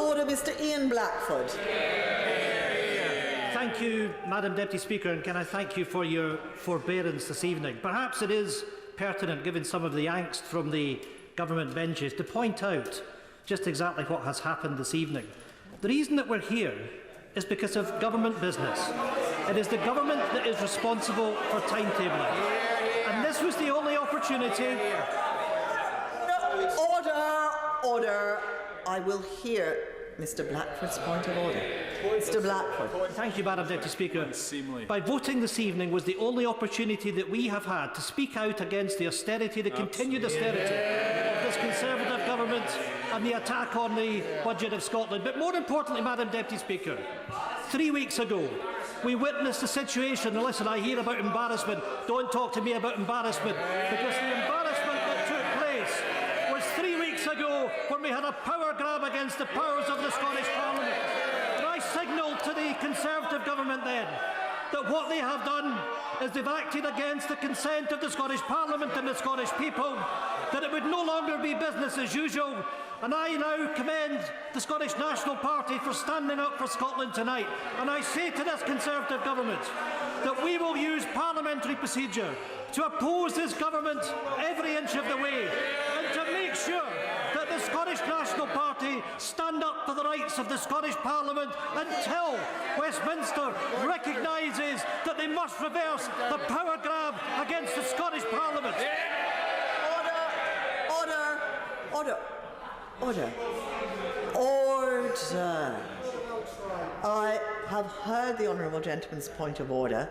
order, Mr. Ian Blackford. Thank you, Madam Deputy Speaker, and can I thank you for your forbearance this evening. Perhaps it is pertinent, given some of the angst from the government benches, to point out just exactly what has happened this evening. The reason that we're here is because of government business. It is the government that is responsible for timetabling. And this was the only opportunity. No, order. I will hear Mr. Blackford's point of order. Mr. Blackford. Thank you, Madam Deputy Speaker. By voting this evening was the only opportunity that we have had to speak out against the austerity, the continued austerity of this Conservative government and the attack on the budget of Scotland. But more importantly, Madam Deputy Speaker, 3 weeks ago, we witnessed a situation, and listen, I hear about embarrassment. Don't talk to me about embarrassment, because the embarrassment that took place was 3 weeks ago when we had a power grab against the powers of the Scottish Parliament. And I signalled to the Conservative government then that what they have done is they've acted against the consent of the Scottish Parliament and the Scottish people, that it would no longer be business as usual. And I now commend the Scottish National Party for standing up for Scotland tonight. And I say to this Conservative government that we will use parliamentary procedure to oppose this government every inch of the way, and to make sure that the Scottish National Party stand up for the rights of the Scottish Parliament until Westminster recognises that they must reverse the power grab against the Scottish Parliament. Order. I have heard the honourable gentleman's point of order,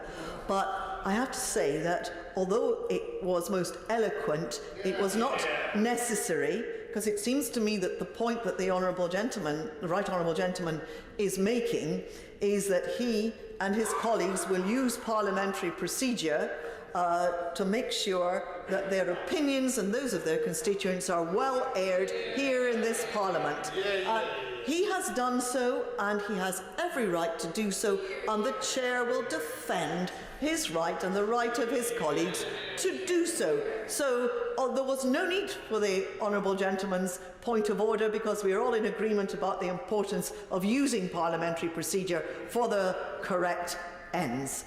but I have to say that although it was most eloquent, it was not necessary, because it seems to me that the point that the honourable gentleman, the right honourable gentleman, is making is that he and his colleagues will use parliamentary procedure to make sure that their opinions and those of their constituents are well aired here in this Parliament. He has done so, and he has every right to do so, and the Chair will defend his right and the right of his colleagues to do so. So there was no need for the honourable gentleman's point of order, because we are all in agreement about the importance of using parliamentary procedure for the correct ends.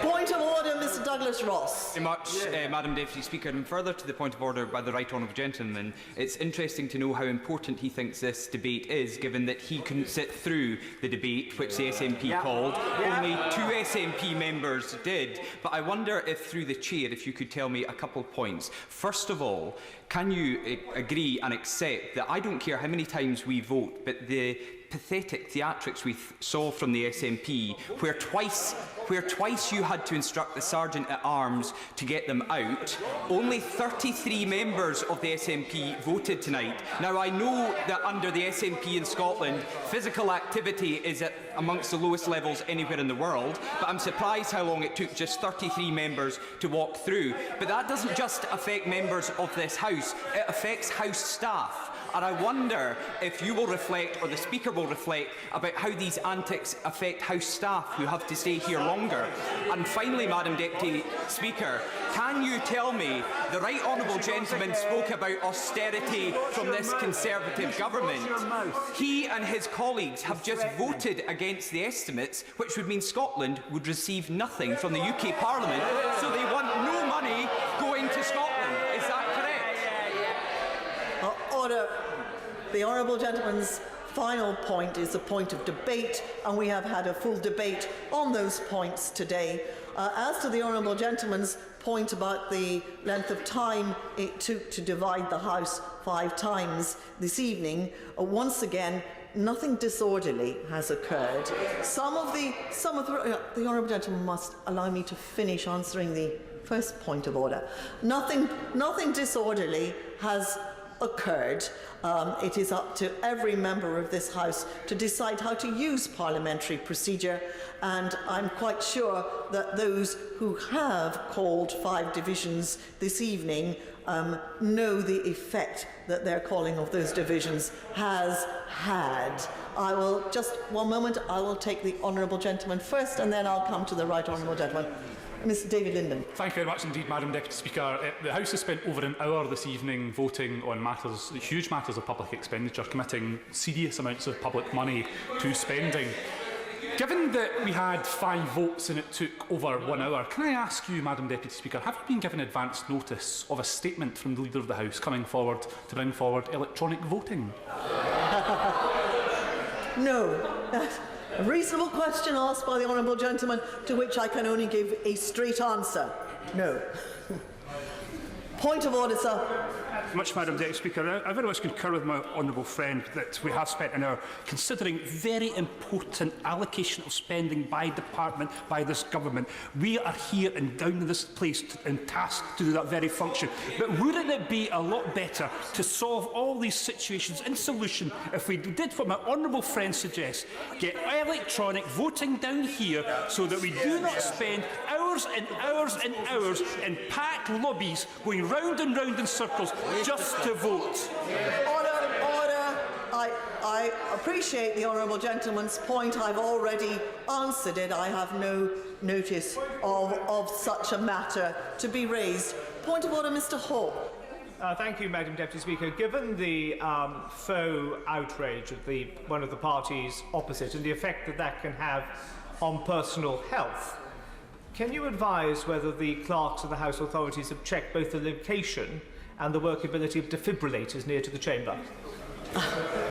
Point of order, Mr. Douglas Ross. Very much, Madam Deputy Speaker. And further to the point of order by the right honourable gentleman, it's interesting to know how important he thinks this debate is, given that he couldn't sit through the debate which the SNP called. Only 2 SNP members did. But I wonder if, through the Chair, if you could tell me a couple of points. First of all, can you agree and accept that I don't care how many times we vote, but the pathetic theatrics we saw from the SNP, where twice you had to instruct the Sergeant-at-Arms to get them out, only 33 members of the SNP voted tonight. Now, I know that under the SNP in Scotland, physical activity is at amongst the lowest levels anywhere in the world, but I'm surprised how long it took just 33 members to walk through. But that doesn't just affect members of this House, it affects House staff. And I wonder if you will reflect, or the Speaker will reflect, about how these antics affect House staff who have to stay here longer. And finally, Madam Deputy Speaker, can you tell me, the right honourable gentleman spoke about austerity from this Conservative government. He and his colleagues have just voted against the estimates, which would mean Scotland would receive nothing from the UK Parliament, so they want no money going to Scotland. Is that correct? Order. The honourable gentleman's final point is a point of debate, and we have had a full debate on those points today. As to the honourable gentleman's point about the length of time it took to divide the House 5 times this evening, once again, nothing disorderly has occurred. The honourable gentleman must allow me to finish answering the first point of order. Nothing disorderly has occurred. It is up to every member of this House to decide how to use parliamentary procedure, and I'm quite sure that those who have called 5 divisions this evening know the effect that their calling of those divisions has had. I will, just one moment, I will take the honourable gentleman first, and then I'll come to the right honourable gentleman. Mr. David Linden. Thank you very much indeed, Madam Deputy Speaker. The House has spent over an hour this evening voting on matters, huge matters of public expenditure, committing serious amounts of public money to spending. Given that we had 5 votes and it took over 1 hour, can I ask you, Madam Deputy Speaker, have you been given advance notice of a statement from the Leader of the House coming forward to bring forward electronic voting? No. A reasonable question asked by the honourable gentleman, to which I can only give a straight answer. No. Point of order, sir. Much, Madam Deputy Speaker. I very much concur with my honourable friend that we have spent an hour considering very important allocation of spending by department, by this government. We are here and down in this place and tasked to do that very function. But wouldn't it be a lot better to solve all these situations in solution if we did what my honourable friend suggests, get electronic voting down here so that we do not spend hours and hours and hours in packed lobbies going round and round in circles just to vote. Order. I appreciate the honourable gentleman's point. I've already answered it. I have no notice of such a matter to be raised. Point of order, Mr. Hall. Thank you, Madam Deputy Speaker. Given the faux outrage of one of the parties opposite and the effect that that can have on personal health, can you advise whether the clerks of the House authorities have checked both the location and the workability of defibrillators near to the chamber?